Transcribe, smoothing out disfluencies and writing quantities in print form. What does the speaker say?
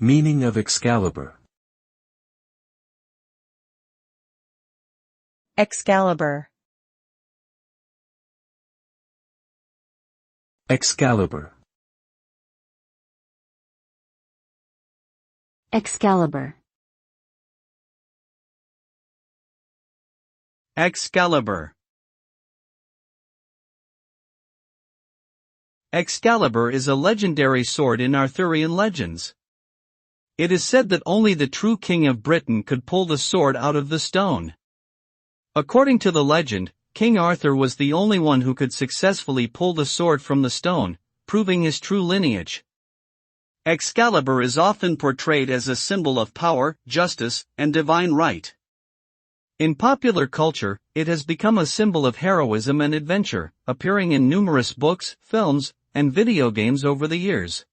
Meaning of Excalibur. Excalibur. Excalibur. Excalibur. Excalibur. Excalibur is a legendary sword in Arthurian legends. It is said that only the true king of Britain could pull the sword out of the stone. According to the legend, King Arthur was the only one who could successfully pull the sword from the stone, proving his true lineage. Excalibur is often portrayed as a symbol of power, justice, and divine right. In popular culture, it has become a symbol of heroism and adventure, appearing in numerous books, films, and video games over the years.